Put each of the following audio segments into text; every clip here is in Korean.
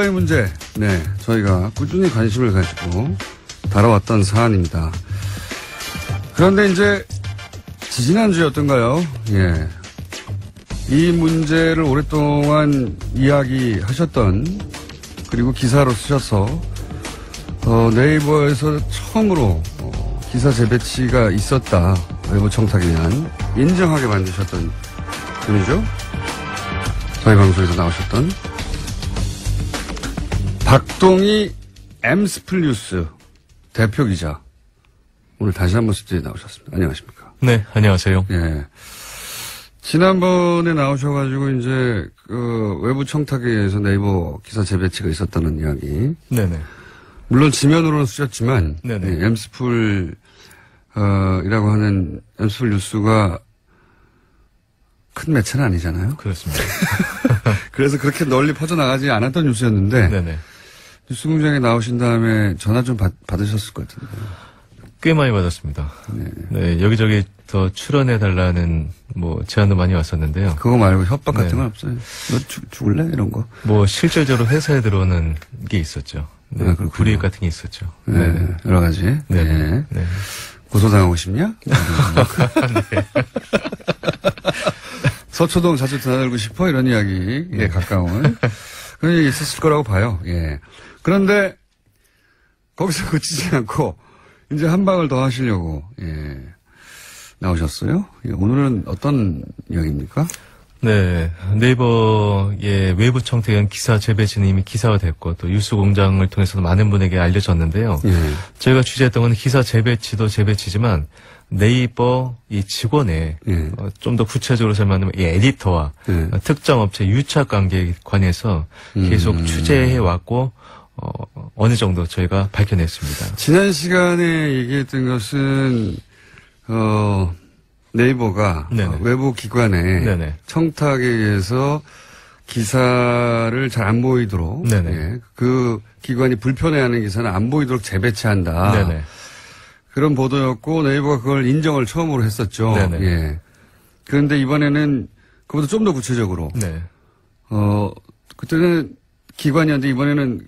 의 문제, 네, 저희가 꾸준히 관심을 가지고 다뤄왔던 사안입니다. 그런데 이제 지지난주였던가요? 예, 이 문제를 오랫동안 이야기하셨던 그리고 기사로 쓰셔서 네이버에서 처음으로 기사 재배치가 있었다, 외부 청탁에 대한 인정하게 만드셨던 분이죠. 저희 방송에서 나오셨던 박동희 엠스플 뉴스 대표 기자, 오늘 다시 한번 스튜디오에 나오셨습니다. 안녕하십니까? 네, 안녕하세요. 예. 지난번에 나오셔가지고 이제 외부 청탁에 의해서 네이버 기사 재배치가 있었다는 이야기. 네네. 물론 지면으로는 쓰셨지만, 네네. 예, 엠스플 이라고 하는 엠스플 뉴스가 큰 매체는 아니잖아요. 그렇습니다. 그래서 그렇게 널리 퍼져나가지 않았던 뉴스였는데, 네네. 뉴스공장에 나오신 다음에 전화 좀 받으셨을 것 같은데. 꽤 많이 받았습니다. 네. 네, 여기저기 더 출연해달라는 제안도 많이 왔었는데요. 그거 말고 협박 같은 네. 건 없어요? 너 죽을래? 이런 거? 실질적으로 회사에 들어오는 게 있었죠. 네, 그렇군요. 불이익 같은 게 있었죠. 네. 네. 여러 가지. 네. 네. 네. 고소당하고 싶냐? 네. 서초동 자주 드나들고 싶어? 이런 이야기에 가까운. 그런 일이 있었을 거라고 봐요. 예. 그런데 거기서 그치지 않고 이제 한 방을 더 하시려고, 예, 나오셨어요? 예, 오늘은 어떤 이야기입니까? 네, 네이버의 외부 청탁에 의한 기사 재배치는 이미 기사화됐고 또 뉴스공장을 통해서도 많은 분에게 알려졌는데요. 예. 저희가 취재했던 건 기사 재배치도 재배치지만 네이버 이 직원의 예. 좀 더 구체적으로 설명하면 이 에디터와 예. 특정 업체 유착 관계에 관해서 계속 취재해 왔고 어느 정도 저희가 밝혀냈습니다. 지난 시간에 얘기했던 것은 네이버가 외부 기관의 네네. 청탁에 의해서 기사를 잘 안 보이도록, 예, 그 기관이 불편해하는 기사는 안 보이도록 재배치한다. 네네. 그런 보도였고 네이버가 그걸 인정을 처음으로 했었죠. 네네. 예. 그런데 이번에는 그보다 좀 더 구체적으로, 네. 그때는 기관이었는데 이번에는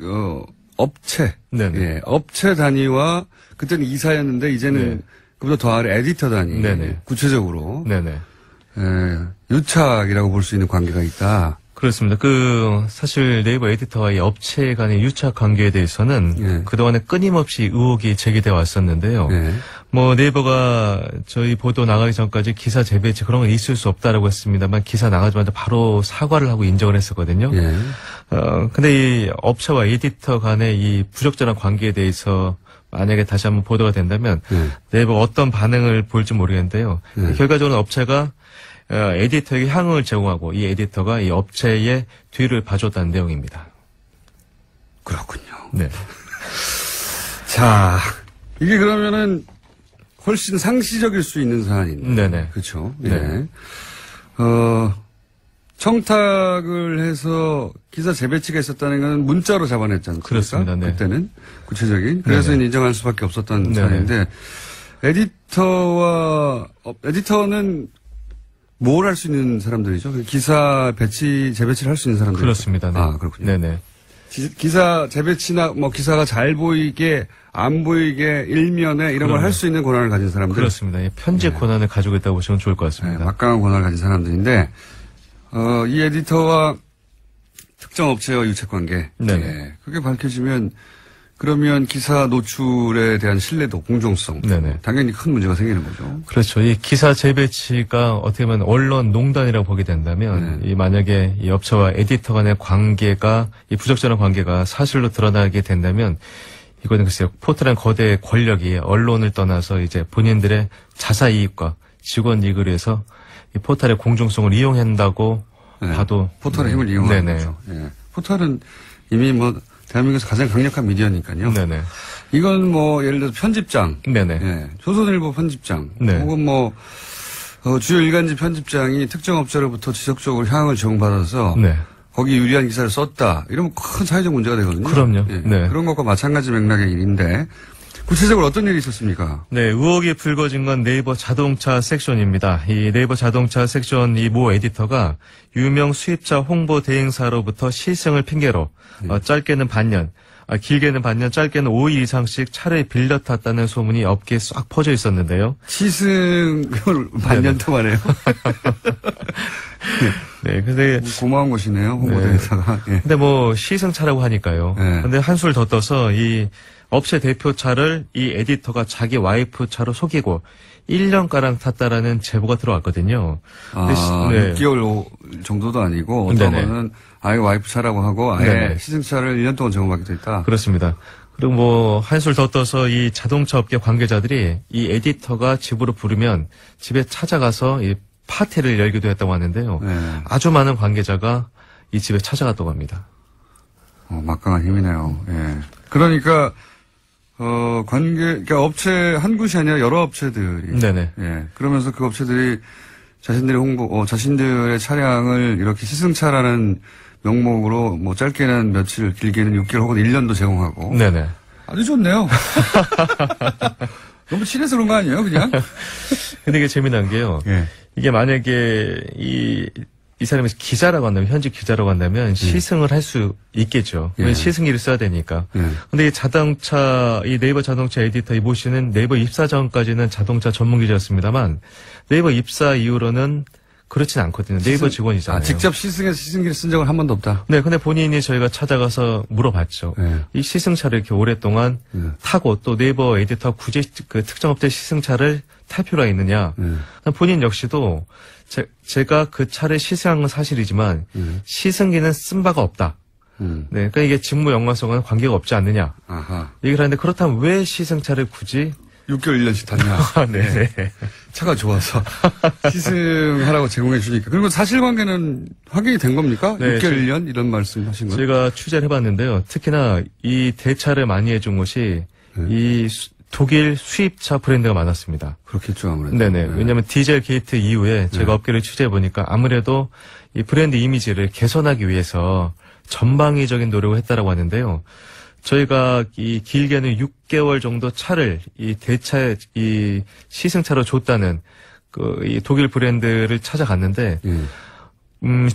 업체, 네네. 예, 업체 단위와 그때는 이사였는데 이제는 네. 그보다 더 아래 에디터 단위, 네네. 구체적으로, 네네. 예, 유착이라고 볼 수 있는 관계가 있다. 그렇습니다. 사실 네이버 에디터와 이 업체 간의 유착 관계에 대해서는 예. 그동안에 끊임없이 의혹이 제기되어 왔었는데요. 예. 네이버가 저희 보도 나가기 전까지 기사 재배치 그런 건 있을 수 없다라고 했습니다만 기사 나가자마자 바로 사과를 하고 인정을 했었거든요. 예. 근데 이 업체와 에디터 간의 이 부적절한 관계에 대해서 만약에 다시 한번 보도가 된다면 네이버가 어떤 반응을 볼지 모르겠는데요. 결과적으로 업체가 에디터에게 향응을 제공하고 이 에디터가 이 업체의 뒤를 봐줬다는 내용입니다. 그렇군요. 네. 자, 이게 그러면은 훨씬 상시적일 수 있는 사안인데. 네네. 그렇죠. 네. 예. 청탁을 해서 기사 재배치가 있었다는 건 문자로 잡아냈지 않습니까? 그렇습니다. 네. 그때는 구체적인. 그래서 인정할 수밖에 없었던 사안인데 에디터는 뭘 할 수 있는 사람들이죠? 기사 재배치를 할 수 있는 사람들. 그렇습니다. 네. 아, 그렇군요. 네네. 기사 재배치나 기사가 잘 보이게 안 보이게 일면에 이런 걸 할 수 있는 권한을 가진 사람들. 그렇습니다. 편집 권한을 가지고 있다고 보시면 좋을 것 같습니다. 막강한 권한을 가진 사람들인데 이 에디터와 특정 업체와 유착 관계. 네. 그게 밝혀지면 그러면 기사 노출에 대한 신뢰도, 공정성. 네네. 당연히 큰 문제가 생기는 거죠. 그렇죠. 이 기사 재배치가 어떻게 보면 언론 농단이라고 보게 된다면, 이 만약에 이 업체와 에디터 간의 관계가, 이 부적절한 관계가 사실로 드러나게 된다면, 이거는 글쎄요, 포털한 거대 권력이 언론을 떠나서 이제 본인들의 자사 이익과 직원 이익을 위해서 이 포털의 공정성을 이용한다고 봐도. 포털의 힘을 이용하는 거죠. 예. 포털은 이미 대한민국에서 가장 강력한 미디어니까요. 네네. 이건 예를 들어서 편집장. 네네. 예. 조선일보 편집장. 네. 혹은 주요 일간지 편집장이 특정 업체로부터 지속적으로 향응을 제공받아서 거기 유리한 기사를 썼다. 이러면 큰 사회적 문제가 되거든요. 그럼요. 예. 네. 그런 것과 마찬가지 맥락의 일인데 구체적으로 어떤 일이 있었습니까? 네, 의혹이 불거진 건 네이버 자동차 섹션입니다. 이 네이버 자동차 섹션 이 모 에디터가 유명 수입차 홍보 대행사로부터 시승을 핑계로 짧게는 반년, 길게는 반년, 짧게는 5일 이상씩 차를 빌려 탔다는 소문이 업계에 싹 퍼져 있었는데요. 시승을 반년 동안 해요? 네, 근데 고마운 것이네요, 홍보 대행사가. 네. 근데 뭐 시승차라고 하니까요. 네. 근데 한술 더 떠서 이 업체 대표 차를 이 에디터가 자기 와이프 차로 속이고 1년가량 탔다라는 제보가 들어왔거든요. 네. 6개월 정도도 아니고 어떤 거는 아예 와이프 차라고 하고 아예 네네. 시승차를 1년 동안 제공하기도 했다. 그렇습니다. 그리고 뭐 한술 더 떠서 이 자동차 업계 관계자들이 이 에디터가 집으로 부르면 집에 찾아가서 이 파티를 열기도 했다고 하는데요. 네. 아주 많은 관계자가 이 집에 찾아갔다고 합니다. 막강한 힘이네요. 예. 그러니까 그러니까 업체 한 곳이 아니라 여러 업체들이. 네네. 예. 그러면서 그 업체들이 자신들의 차량을 이렇게 시승차라는 명목으로 뭐 짧게는 며칠, 길게는 6개월 혹은 1년도 제공하고. 네네. 아주 좋네요. 너무 친해서 그런 거 아니에요, 그냥? 근데 이게 재미난 게요. 예. 이게 만약에 이 사람이 기자라고 한다면, 현직 기자라고 한다면 시승을 할 수 있겠죠. 왜 시승기를 써야 되니까. 근데 이 네이버 자동차 에디터 이 모 씨는 네이버 입사 전까지는 자동차 전문 기자였습니다만 네이버 입사 이후로는 그렇진 않거든요. 네이버 직원이잖아요. 직접 시승해서 시승기를 쓴 적은 한 번도 없다? 네, 근데 본인이 저희가 찾아가서 물어봤죠. 이 시승차를 이렇게 오랫동안 타고 또 네이버 에디터 굳이 그 특정 업체 시승차를 탈 필요가 있느냐. 본인 역시도 제가 그 차를 시승한 건 사실이지만 시승기는 쓴 바가 없다. 네, 그러니까 이게 직무 연관성과는 관계가 없지 않느냐. 아하. 얘기를 하는데 그렇다면 왜 시승차를 굳이 6개월 1년씩 탔냐. 네. 차가 좋아서 시승하라고 제공해 주니까. 그리고 사실관계는 확인이 된 겁니까? 네, 6개월 1년 이런 말씀 하신 거예요? 제가 취재를 해봤는데요. 특히나 이 대차를 많이 해준 곳이 이 독일 수입차 브랜드가 많았습니다. 그렇겠죠, 아무래도. 네네. 왜냐하면 디젤 게이트 이후에 제가 업계를 취재해보니까 아무래도 이 브랜드 이미지를 개선하기 위해서 전방위적인 노력을 했다라고 하는데요. 저희가 이 길게는 6개월 정도 차를 이 대차, 이 시승차로 줬다는 이 독일 브랜드를 찾아갔는데,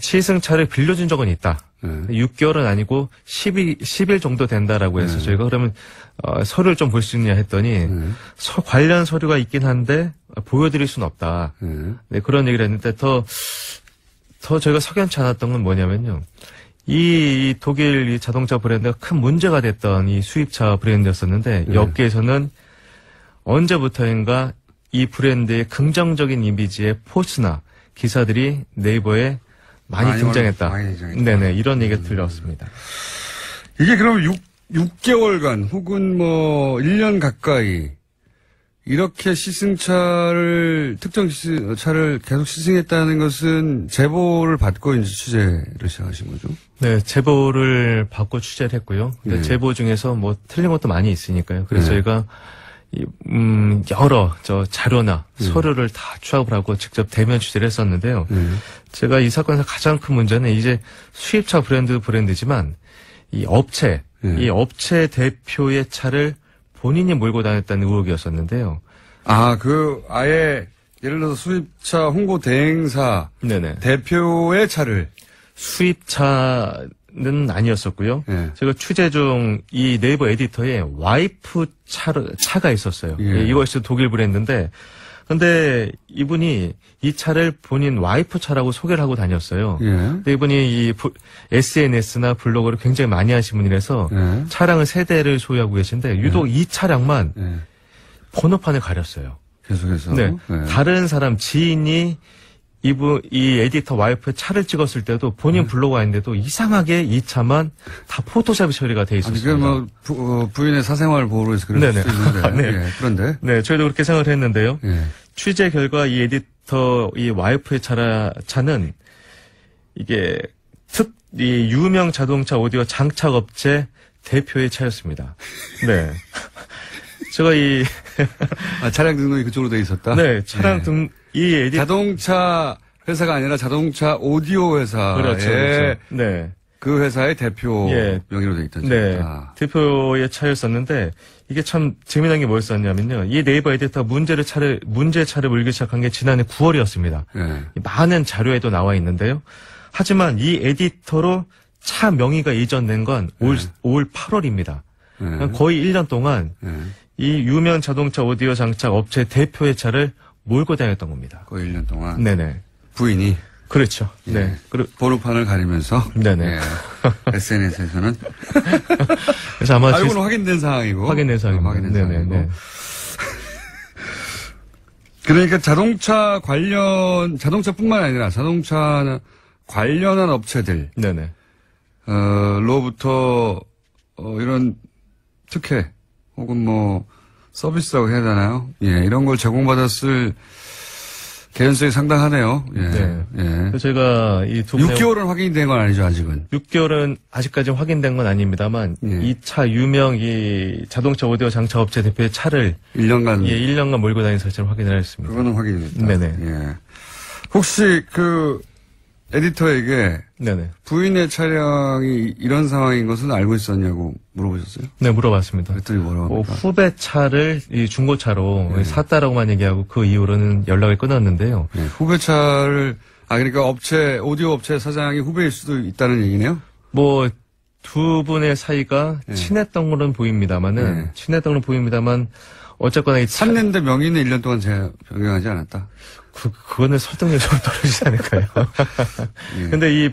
시승차를 빌려준 적은 있다. 6개월은 아니고 10일 정도 된다라고 해서 저희가 그러면 서류를 좀 볼 수 있냐 했더니 관련 서류가 있긴 한데 보여드릴 수는 없다. 네, 그런 얘기를 했는데 더 저희가 석연치 않았던 건 뭐냐면요. 이 독일 이 자동차 브랜드가 큰 문제가 됐던 이 수입차 브랜드였었는데 이 업계에서는 언제부터인가 이 브랜드의 긍정적인 이미지의 포스나 기사들이 네이버에 많이 등장했다. 네네, 이런 얘기가 들려왔습니다. 이게 그럼 6개월간 혹은 뭐 1년 가까이 이렇게 특정 차를 계속 시승했다는 것은 제보를 받고 이제 취재를 시작하신 거죠? 네, 제보를 받고 취재를 했고요. 근데 제보 중에서 뭐 틀린 것도 많이 있으니까요. 그래서 저희가 여러 자료나 서류를 다 취합을 하고 직접 대면 취재를 했었는데요. 제가 이 사건에서 가장 큰 문제는 이제 수입차 브랜드지만 이 업체 대표의 차를 본인이 몰고 다녔다는 의혹이었었는데요. 아예 예를 들어서 수입차 홍보 대행사 대표의 차를 수입차는 아니었었고요. 제가 취재 중 이 네이버 에디터에 와이프 차가 있었어요. 이것이 독일 브랜드인데, 근데 이분이 이 차를 본인 와이프 차라고 소개를 하고 다녔어요. 근데 이분이 이 SNS나 블로그를 굉장히 많이 하신 분이라서 차량을 3대를 소유하고 계신데 유독 이 차량만 번호판을 가렸어요. 계속해서. 네. 다른 사람 지인이 이 에디터 와이프의 차를 찍었을 때도 본인 블로그가 있는데도 이상하게 이 차만 다 포토샵 처리가 돼 있었습니다. 이게 뭐 부인의 사생활 보호로 해서 그럴 수도 있는데. 네. 그런데. 네, 저희도 그렇게 생각을 했는데요. 취재 결과 이 에디터 이 와이프의 차는 이게 이 유명 자동차 오디오 장착업체 대표의 차였습니다. 네. 제가 차량 등록이 그쪽으로 돼 있었다? 네, 차량 자동차 회사가 아니라 자동차 오디오 회사에 그렇죠. 네. 그 회사의 대표 예. 명의로 돼 있던 네. 차. 대표의 차였었는데 이게 참 재미난 게 뭐였었냐면요. 이 네이버 에디터가 문제의 차를 물기 시작한 게 지난해 9월이었습니다. 예. 많은 자료에도 나와 있는데요. 하지만 이 에디터로 차 명의가 이전된 건 올 8월입니다. 예. 거의 1년 동안 예. 이 유명 자동차 오디오 장착 업체 대표의 차를 몰고 다녔던 겁니다. 거의 1년 동안. 네네. 부인이. 그렇죠. 예. 네. 번호판을 가리면서. 네네. 예. SNS에서는. 그래서 아마 알고는 확인된 상황이고. 확인된 상황입니다. 확인된 네네. 상황이고. 네. 그러니까 자동차뿐만 아니라 자동차 관련한 업체들. 네네. 로부터, 이런 특혜, 혹은 뭐, 서비스라고 해야 되나요? 예, 이런 걸 제공받았을 개연성이 상당하네요. 예. 네. 예. 그래서 제가 이 두 분의 6개월은 확인된 건 아니죠, 아직은. 6개월은 아직까지 확인된 건 아닙니다만 예. 이 차 유명 이 자동차 오디오 장착 업체 대표의 차를 1년간. 예, 1년간 몰고 다닌 사실을 확인을 했습니다. 그거는 확인이 됐다. 네네. 예. 혹시 그 에디터에게 네네. 부인의 차량이 이런 상황인 것은 알고 있었냐고 물어보셨어요? 네, 물어봤습니다. 그랬더니 뭐라고 합니까? 후배 차를 이 중고차로 네. 샀다라고만 얘기하고 그 이후로는 연락을 끊었는데요. 네, 후배차를, 그러니까 오디오 업체 사장이 후배일 수도 있다는 얘기네요? 뭐 두 분의 사이가 네. 친했던 걸로 보입니다만은 네. 친했던 걸로 보입니다만 어쨌거나 이 샀는데 명의는 1년 동안 변경하지 않았다. 그거는 설득력이 좀 떨어지지 않을까요? 예. 근데 이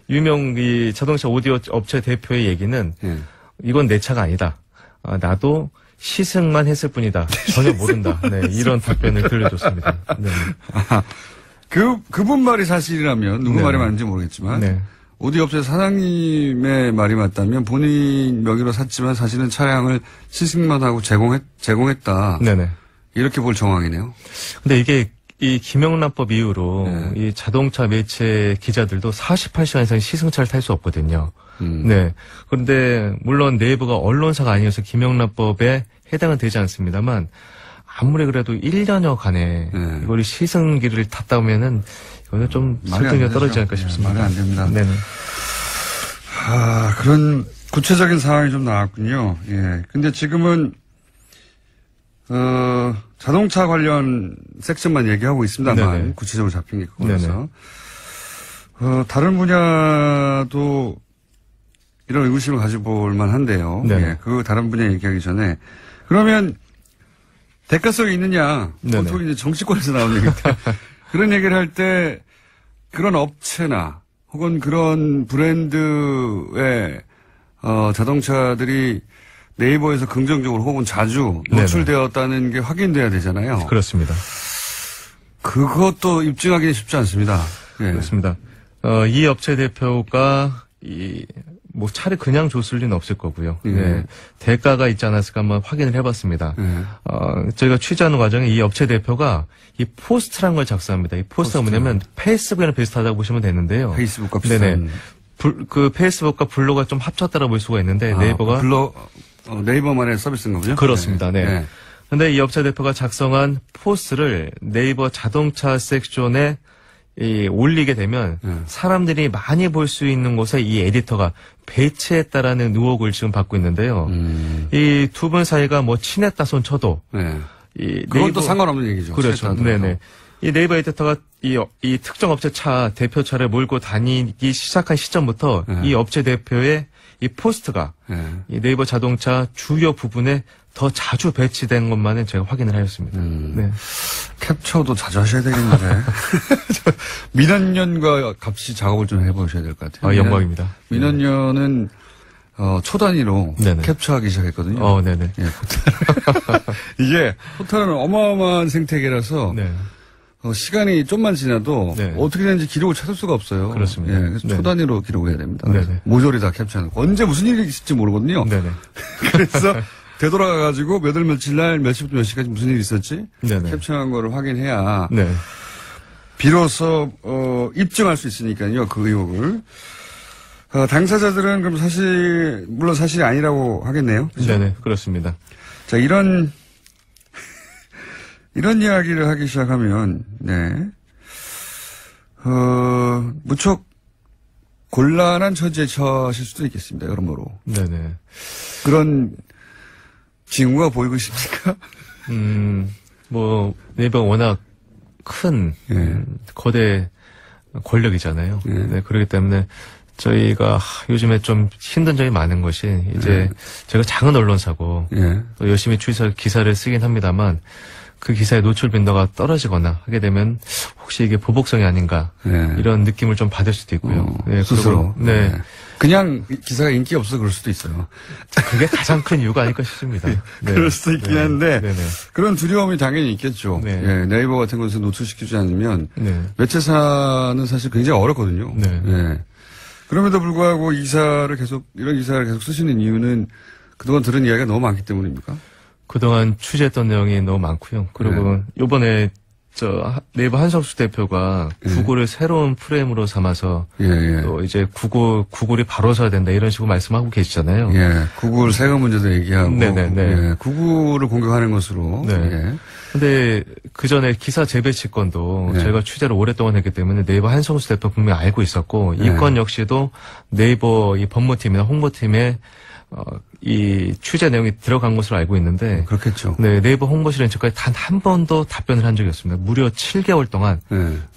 유명 이 자동차 오디오 업체 대표의 얘기는 예. 이건 내 차가 아니다. 나도 시승만 했을 뿐이다. 전혀 모른다. 네, 이런 답변을 들려줬습니다. 네. 그분 말이 사실이라면, 누구 네. 말이 맞는지 모르겠지만, 네. 오디오 업체 사장님의 말이 맞다면 본인 명의로 샀지만 사실은 차량을 시승만 하고 제공했다. 네네. 이렇게 볼 정황이네요. 근데 이게 이 김영란법 이후로 네. 이 자동차 매체 기자들도 48시간 이상 시승차를 탈 수 없거든요. 네. 그런데 물론 네이버가 언론사가 아니어서 김영란법에 해당은 되지 않습니다만 아무리 그래도 1년여간에 네. 이걸 시승기를 탔다 보면은 이거는 좀 설득력이 떨어지지 않을까 싶습니다. 말이 안 됩니다. 네네. 그런 구체적인 상황이 좀 나왔군요. 예. 근데 지금은, 자동차 관련 섹션만 얘기하고 있습니다만, 네네. 구체적으로 잡힌 게 그거라서. 다른 분야도 이런 의구심을 가져볼 만한데요. 네네. 예. 그 다른 분야 얘기하기 전에. 그러면, 대가성이 있느냐. 네네. 보통 이제 정치권에서 나오는 얘기인데. 그런 얘기를 할 때 그런 업체나 혹은 그런 브랜드의 자동차들이 네이버에서 긍정적으로 혹은 자주 노출되었다는 게 확인돼야 되잖아요. 그렇습니다. 그것도 입증하기는 쉽지 않습니다. 예. 그렇습니다. 이 업체 대표가 뭐 차를 그냥 줬을 리는 없을 거고요. 예. 네. 대가가 있지 않았을까 한번 확인을 해봤습니다. 예. 저희가 취재하는 과정에 이 업체 대표가 이 포스트란 걸 작성합니다. 이 포스트가 뭐냐면 페이스북이랑 비슷하다고 보시면 되는데요. 페이스북과 비슷한. 네네. 그 페이스북과 블로그가 좀 합쳤다라고 볼 수가 있는데 네이버가 네이버만의 서비스인 거군요. 그렇습니다. 네. 네. 근데 이 업체 대표가 작성한 포스트를 네이버 자동차 섹션에 올리게 되면 사람들이 많이 볼 수 있는 곳에 이 에디터가 배치했다라는 의혹을 지금 받고 있는데요. 이 두 분 사이가 뭐 친했다 손 쳐도 네. 그건 또 상관없는 얘기죠. 그렇죠. 네네. 이 네이버 에디터가 이 특정 업체 차 대표차를 몰고 다니기 시작한 시점부터 이 업체 대표의 이 포스트가 이 네이버 자동차 주요 부분에 더 자주 배치된 것만은 제가 확인을 하였습니다. 네. 캡처도 자주 하셔야 되겠는데. 민원연과 같이 작업을 좀 해보셔야 될 것 같아요. 영광입니다. 민원연은 초 단위로 네네. 캡처하기 시작했거든요. 네네. 예, 이게 포탈은 어마어마한 생태계라서 네. 시간이 좀만 지나도 네. 어떻게 되는지 기록을 찾을 수가 없어요. 그렇습니다. 예, 그래서 네. 초 단위로 기록을 해야 됩니다. 네네. 모조리 다 캡처하는 거. 언제 무슨 일이 있을지 모르거든요. 네네. 그래서 되돌아가가지고 몇 월 며칠 날 몇 시부터 몇 시까지 무슨 일이 있었지? 네네. 캡처한 거를 확인해야 네. 비로소 입증할 수 있으니까요. 그 의혹을. 당사자들은 그럼 물론 사실이 아니라고 하겠네요. 그렇죠? 네네. 그렇습니다. 자, 이런 이야기를 하기 시작하면, 네. 무척 곤란한 처지에 처하실 수도 있겠습니다. 여러모로. 네네. 그런 징후가 보이고 싶습니까? 뭐 네이버가 워낙 큰 거대 권력이잖아요. 네, 그렇기 때문에 저희가 요즘에 좀 힘든 점이 많은 것이 이제 제가 작은 언론사고 또 열심히 기사를 쓰긴 합니다만 그 기사의 노출 빈도가 떨어지거나 하게 되면 혹시 이게 보복성이 아닌가 이런 느낌을 좀 받을 수도 있고요. 네, 스스로. 네. 그냥 기사가 인기가 없어서 그럴 수도 있어요. 그게 가장 큰 이유가 아닐까 싶습니다. 네. 그럴 수도 있긴 한데 네네. 그런 두려움이 당연히 있겠죠. 네. 예, 네이버 같은 곳에서 노출시키지 않으면 네. 매체사는 사실 굉장히 어렵거든요. 네. 예. 그럼에도 불구하고 이런 기사를 계속 쓰시는 이유는 그동안 들은 이야기가 너무 많기 때문입니까? 그동안 취재했던 내용이 너무 많고요. 그리고 요번에 네이버 한성수 대표가 구글을 새로운 프레임으로 삼아서 또 이제 구글이 바로 서야 된다 이런 식으로 말씀하고 계시잖아요. 예, 구글 세금 문제도 얘기하고 네네네. 예, 구글을 공격하는 것으로. 네. 예. 근데 그 전에 기사 재배치 건도 저희가 취재를 오랫동안 했기 때문에 네이버 한성수 대표 분명히 알고 있었고 이 건 역시도 네이버 이 법무팀이나 홍보팀에 이 취재 내용이 들어간 것으로 알고 있는데 그렇겠죠. 네, 네이버 홍보실은 지금까지 단 한 번도 답변을 한 적이 없습니다. 무려 7개월 동안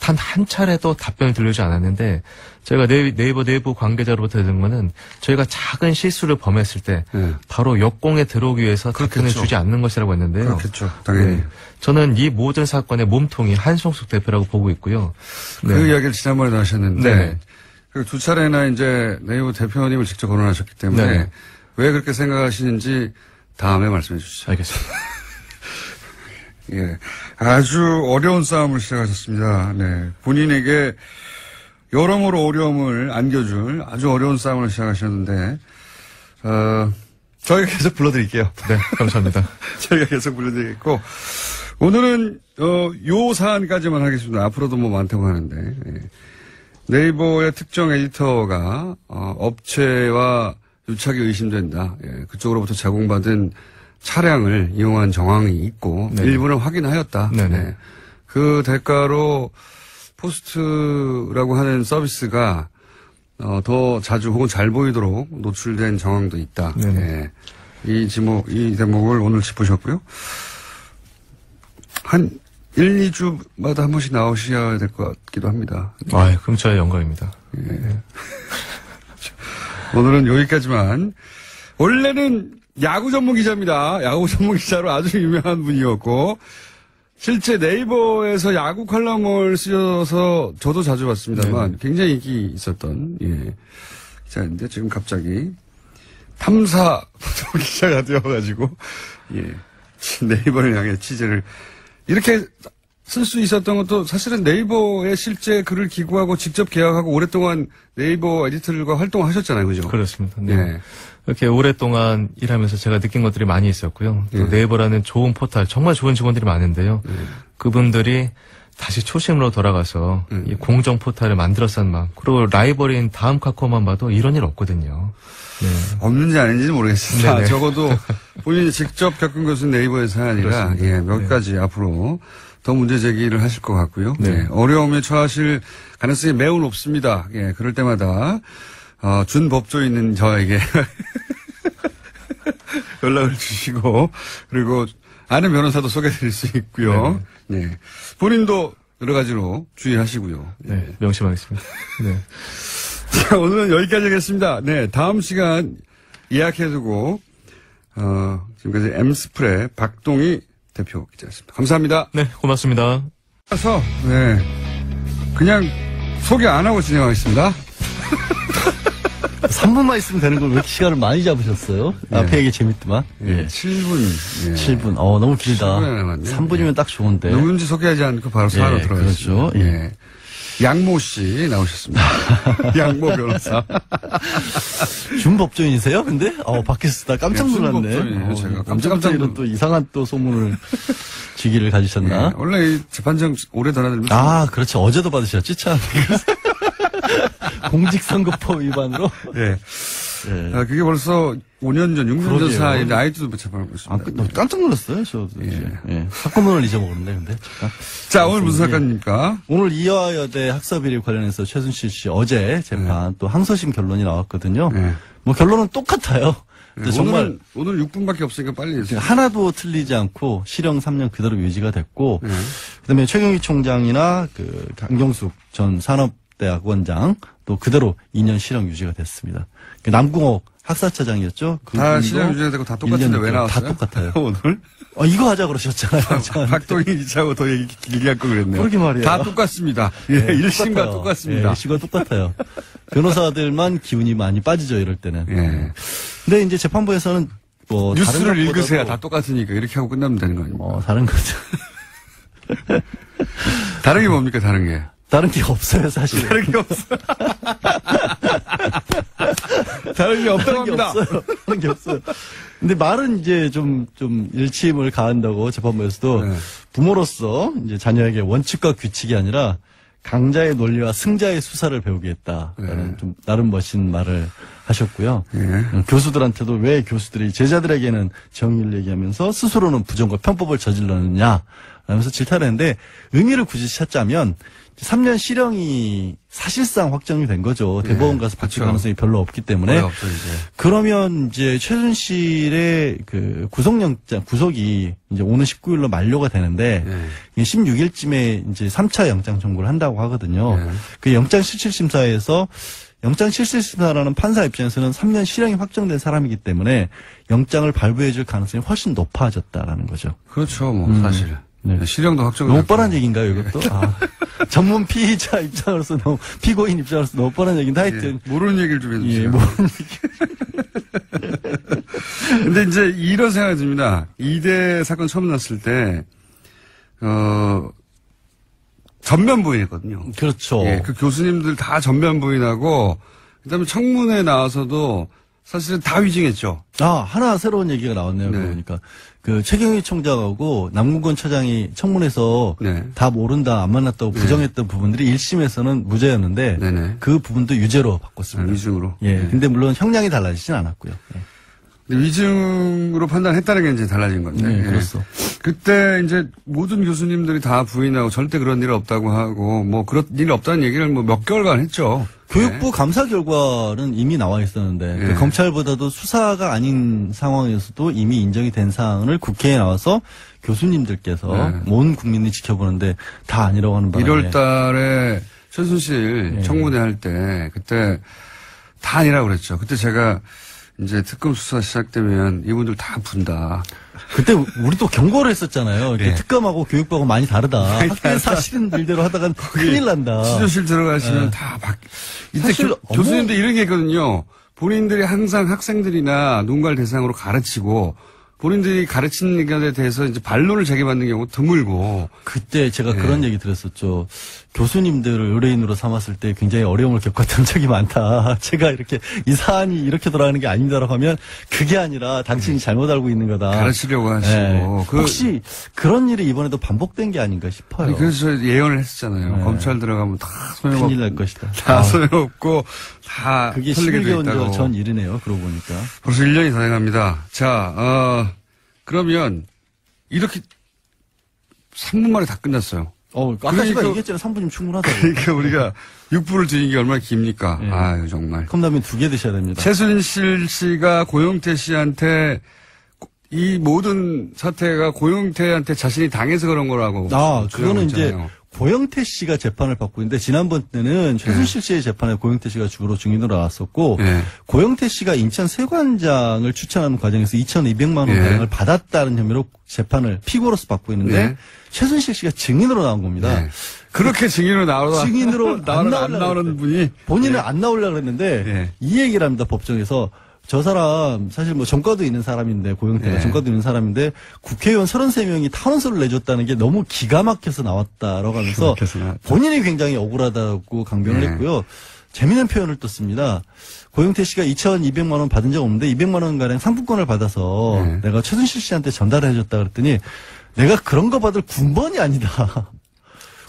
단 한 차례도 답변을 들려주지 않았는데 저희가 네이버 내부 관계자로부터 들은 거는 저희가 작은 실수를 범했을 때 바로 역공에 들어오기 위해서 답변을 주지 않는 것이라고 했는데요. 그렇겠죠. 당연히. 네, 저는 이 모든 사건의 몸통이 한성숙 대표라고 보고 있고요. 그 네. 이야기를 지난번에도 하셨는데 네네. 그 두 차례나 이제 네이버 대표님을 직접 거론하셨기 때문에 네네. 왜 그렇게 생각하시는지 다음에 말씀해 주시죠. 알겠습니다. 예. 아주 어려운 싸움을 시작하셨습니다. 네. 본인에게 여러모로 어려움을 안겨줄 아주 어려운 싸움을 시작하셨는데, 저희가 계속 불러드릴게요. 네, 감사합니다. 저희가 계속 불러드리겠고, 오늘은, 요 사안까지만 하겠습니다. 앞으로도 뭐 많다고 하는데, 예. 네이버의 특정 에디터가, 업체와 유착이 의심된다. 예. 그쪽으로부터 제공받은 차량을 이용한 정황이 있고 네네. 일부는 확인하였다. 네. 그 대가로 포스트라고 하는 서비스가 더 자주 혹은 잘 보이도록 노출된 정황도 있다. 네. 이 대목을 오늘 짚으셨고요. 한 1, 2주마다 한 번씩 나오셔야 될 것 같기도 합니다. 네. 아, 그럼 저의 영광입니다. 네. 오늘은 여기까지만. 원래는 야구 전문 기자입니다. 야구 전문 기자로 아주 유명한 분이었고, 실제 네이버에서 야구 칼럼을 쓰셔서 저도 자주 봤습니다만, 굉장히 인기 있었던, 기자인데, 지금 갑자기 탐사 기자가 되어가지고, 네이버를 향해 취재를, 이렇게 쓸 수 있었던 것도 사실은 네이버에 실제 글을 기고하고 직접 계약하고 오랫동안 네이버 에디터들과 활동하셨잖아요. 그죠? 그렇습니다. 네. 이렇게 오랫동안 일하면서 제가 느낀 것들이 많이 있었고요. 또 네이버라는 좋은 포털, 정말 좋은 직원들이 많은데요. 그분들이 다시 초심으로 돌아가서 이 공정 포털을 만들었던 마음. 그리고 라이벌인 다음 카카오만 봐도 이런 일 없거든요. 네. 없는지 아닌지는 모르겠습니다. 네네. 적어도 본인이 직접 겪은 것은 네이버에서 아니라 몇 가지 앞으로 더 문제 제기를 하실 것 같고요. 네. 어려움에 처하실 가능성이 매우 높습니다. 그럴 때마다 준법조 있는 저에게 연락을 주시고 그리고 아는 변호사도 소개해드릴 수 있고요. 네. 본인도 여러 가지로 주의하시고요. 네, 명심하겠습니다. 네. 자, 오늘은 여기까지 하겠습니다. 네, 다음 시간 예약해두고 지금까지 엠스프레 박동희 대표 기자였습니다. 감사합니다. 네, 고맙습니다. 그래서 그냥 소개 안 하고 진행하겠습니다. 3분만 있으면 되는 걸 왜 이렇게 시간을 많이 잡으셨어요? 앞에 얘기 재밌더만. 7분. 7분. 너무 길다. 7분 남았네요. 3분이면 딱 좋은데. 누군지 소개하지 않고 바로 사안으로 들어가겠습니다. 그렇죠. 양모 씨 나오셨습니다. 양모 변호사. 준법조인이세요? 근데? 밖에서 나 깜짝 놀랐네. 준법조인이에요, 제가. 깜짝 이런 또 이상한 또 소문을 지기를 가지셨나? 원래 이 재판정 오래 전화드리면. 그렇죠. 어제도 받으셨지, 참. 공직선거법 위반으로. 네. 예. 그게 벌써 5년 전, 6년 전 그러게요. 사이인데 아이도 재판하고 아, 있습니다. 깜짝 놀랐어요, 저도. 예. 사건문을 잊어먹었는데, 근데. 잠깐. 자, 오늘 무슨 사건입니까? 오늘 이화여대 학사비리 관련해서 최순실 씨 어제 재판 또 항소심 결론이 나왔거든요. 네. 뭐 결론은 똑같아요. 근데 정말 오늘 6분밖에 없으니까 빨리 해주세요. 하나도 틀리지 않고 실형 3년 그대로 유지가 됐고, 그다음에 최경희 총장이나 그 강경숙 전 산업대학원장 또 그대로 2년 실형 유지가 됐습니다. 그 남궁옥 학사처장이었죠. 다 실형 유지가 되고 다 똑같은데 왜 나왔어요? 다 똑같아요. 오늘? 이거 하자 그러셨잖아요. 박동희 기자하고 더 길게 할 거 그랬네요. 그러게 말이에요. 다 똑같습니다. 예, 네, 1심과 똑같습니다. 예, 1심과 똑같아요. 변호사들만 기운이 많이 빠지죠, 이럴 때는. 예. 근데 이제 재판부에서는 뭐 뉴스를 다른 읽으세요. 것보다도 다 똑같으니까 이렇게 하고 끝나면 되는 거 아닙니까? 다른 거죠. 다른 게 뭡니까, 다른 게? 다른 게 없어요, 사실. 다른 게 없어. 다른 게 없다고 다른 게 합니다. 없어요. 다른 게 없어요. 근데 말은 이제 좀 일침을 가한다고 재판부에서도 네. 부모로서 이제 자녀에게 원칙과 규칙이 아니라 강자의 논리와 승자의 수사를 배우겠다라는 네. 좀 나름 멋진 말을 하셨고요. 예. 교수들한테도 왜 교수들이 제자들에게는 정의를 얘기하면서 스스로는 부정과 편법을 저질렀느냐 라면서 질타를 했는데 의미를 굳이 찾자면 3년 실형이 사실상 확정이 된 거죠. 대법원 가서 바뀔 그렇죠. 가능성이 별로 없기 때문에. 거의 없죠, 이제. 그러면 이제 최순실의 그 구속이 이제 오는 19일로 만료가 되는데 예. 16일쯤에 이제 3차 영장 청구를 한다고 하거든요. 예. 그 영장실질심사에서 영장실질심사라는 판사 입장에서는 3년 실형이 확정된 사람이기 때문에 영장을 발부해 줄 가능성이 훨씬 높아졌다라는 거죠. 그렇죠, 뭐, 사실. 네. 실형도 확정이 너무 됐고. 뻔한 얘기인가요, 이것도? 전문 피의자 입장으로서 피고인 입장으로서 너무 뻔한 얘기인데 하여튼. 예, 모르는 얘기를 좀 해주세요. 예, 모르는 근데 이제 이런 생각이 듭니다. 이대 사건 처음 났을 때, 전면 부인했거든요. 그렇죠. 예, 그 교수님들 다 전면 부인하고, 그 다음에 청문회에 나와서도 사실은 다 위증했죠. 하나 새로운 얘기가 나왔네요. 네. 그러니까. 그 최경희 총장하고 남궁건 처장이 청문회에서 네. 다 모른다, 안 만났다고 부정했던 부분들이 1심에서는 무죄였는데 네네. 그 부분도 유죄로 바꿨습니다. 위증으로. 예. 네. 근데 물론 형량이 달라지진 않았고요. 예. 근데 위증으로 판단했다는 게 이제 달라진 건데. 네, 예. 그렇소. 그때 이제 모든 교수님들이 다 부인하고 절대 그런 일 없다고 하고 뭐 그런 일 없다는 얘기를 뭐 몇 개월간 했죠. 교육부 감사 결과는 이미 나와 있었는데 네. 그 검찰보다도 수사가 아닌 상황에서도 이미 인정이 된 사안을 국회에 나와서 교수님들께서 네. 온 국민이 지켜보는데 다 아니라고 하는 바람에 1월 달에 최순실 네. 청문회 할 때 그때 다 아니라고 그랬죠. 그때 제가 이제 특검 수사 시작되면 이분들 다 분다. 그때 우리도 경고를 했었잖아요. 이렇게 네. 특검하고 교육부하고 많이 다르다. 학교에 사실은 일대로 하다간 큰일 난다. 치료실 들어가시면 다 이때 사실 교수님들 이런 게 있거든요. 본인들이 항상 학생들이나 누군가를 대상으로 가르치고 본인들이 가르치는 것에 대해서 이제 반론을 제기받는 경우가 드물고. 그때 제가 네. 그런 얘기 들었었죠. 교수님들을 의뢰인으로 삼았을 때 굉장히 어려움을 겪었던 적이 많다. 제가 이렇게 이 사안이 이렇게 돌아가는 게 아니다라고 하면 그게 아니라 당신이 잘못 알고 있는 거다. 가르치려고 하시고. 네. 그 혹시 그런 일이 이번에도 반복된 게 아닌가 싶어요. 아니, 그래서 예언을 했었잖아요. 네. 검찰 들어가면 다 소용없고. 큰일 날 것이다. 다 소용없고, 다 그게 털리게 돼 11개월 있다고. 전 일이네요. 그러고 보니까. 벌써 1년이 다 돼갑니다. 자, 그러면 이렇게 3분 만에 다 끝났어요. 아까 그러니까- 제가 얘기했잖아요. 3분이면 충분하다고. 그러니까 우리가 6분을 드린 게 얼마나 깁니까? 네. 아유, 정말. 컵라면 2개 드셔야 됩니다. 최순실 씨가 고영태 씨한테 이 모든 사태가 고영태한테 자신이 당해서 그런 거라고. 그거는 이제 있잖아요. 고영태 씨가 재판을 받고 있는데 지난번에는 최순실 씨의 재판에 고영태 씨가 주로 증인으로 나왔었고 네. 고영태 씨가 인천 세관장을 추천하는 과정에서 2,200만 원 네. 가량을 받았다는 혐의로 재판을 피고로서 받고 있는데 네. 최순실 씨가 증인으로 나온 겁니다. 네. 그렇게 증인으로 나오다. 증인으로 안 안 나오는 분이. 본인은 안 나오려고 했는데 네. 이 얘기를 합니다. 법정에서. 저 사람 사실 뭐 전과도 있는 사람인데 고영태가 네. 전과도 있는 사람인데 국회의원 33명이 탄원서를 내줬다는 게 너무 기가 막혀서 나왔다라고 하면서 기가 막혀서 나왔다. 본인이 굉장히 억울하다고 강변을 네. 했고요. 재미있는 표현을 떴습니다. 고영태 씨가 2,200만 원 받은 적 없는데 200만 원 가량 상품권을 받아서 네. 내가 최순실 씨한테 전달해 줬다 그랬더니 내가 그런 거 받을 군번이 아니다.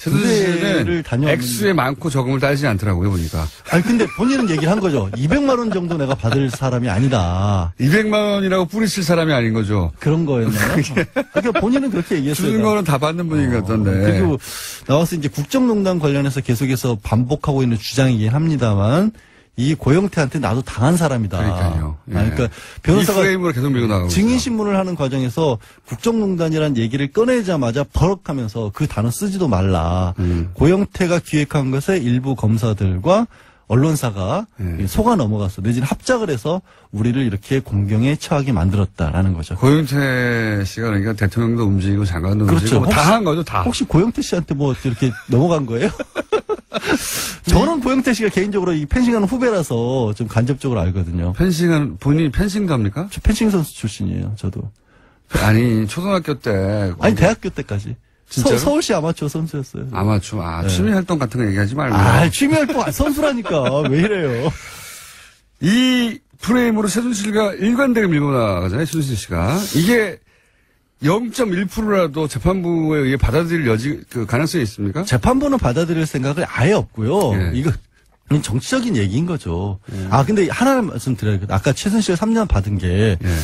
최순실은 다녀왔는데. 액수에 많고 적음을 따지지 않더라고요, 보니까. 아니, 근데 본인은 얘기를 한 거죠. 200만 원 정도 내가 받을 사람이 아니다. 200만 원이라고 뿌리칠 사람이 아닌 거죠. 그런 거였나요? 그러니까 본인은 그렇게 얘기했어요. 주는 거는 다 받는 분인 것 같던데. 그리고 나와서 이제 국정농단 관련해서 계속해서 반복하고 있는 주장이긴 합니다만, 이 고영태한테 나도 당한 사람이다. 그러니까요. 예. 그러니까 이 변호사가 프레임으로 계속 밀고 나가고 증인 있어. 신문을 하는 과정에서 국정농단이라는 얘기를 꺼내자마자 버럭하면서 그 단어 쓰지도 말라. 고영태가 기획한 것에 일부 검사들과 언론사가 속아 넘어갔어. 내지는 합작을 해서 우리를 이렇게 공경에 처하게 만들었다라는 거죠. 고영태 씨가 그러니까 대통령도 움직이고 장관도 그렇죠. 움직이고 다 한 거죠, 다. 혹시 고영태 씨한테 뭐 이렇게 넘어간 거예요? 저는 고영태 씨가 개인적으로 이 펜싱하는 후배라서 좀 간접적으로 알거든요. 펜싱은 본인이 펜싱도 합니까? 저 펜싱 선수 출신이에요, 저도. 아니, 초등학교 때. 아니, 대학교 때까지. 진짜로? 서울시 아마추어 선수였어요. 아마추어, 네. 취미 활동 같은 거 얘기하지 말고. 취미 활동 선수라니까. 왜 이래요? 이 프레임으로 최순실과 일관되게 밀고 나가잖아요, 최순실 씨가. 이게 0.1%라도 재판부에 의해 받아들일 가능성이 있습니까? 재판부는 받아들일 생각을 아예 없고요. 예. 이거 정치적인 얘기인 거죠. 근데 하나를 말씀드려야겠다. 아까 최순실 3년 받은 게 예.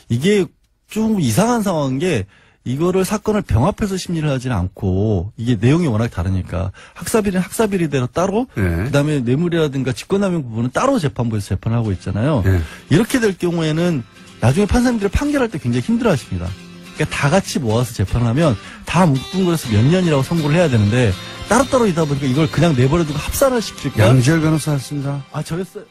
이게 좀 이상한 상황인 게 이거를 사건을 병합해서 심리를 하지는 않고 이게 내용이 워낙 다르니까 학사비리는 학사비리대로 따로 예. 그다음에 뇌물이라든가 직권남용 부분은 따로 재판부에서 재판하고 있잖아요. 예. 이렇게 될 경우에는 나중에 판사님들이 판결할 때 굉장히 힘들어하십니다. 그러니까 다 같이 모아서 재판을 하면 다 뭉뚱그려서 몇 년이라고 선고를 해야 되는데 따로따로이다 보니까 이걸 그냥 내버려두고 합산을 시킬까? 양지열 변호사였습니다. 저였어요.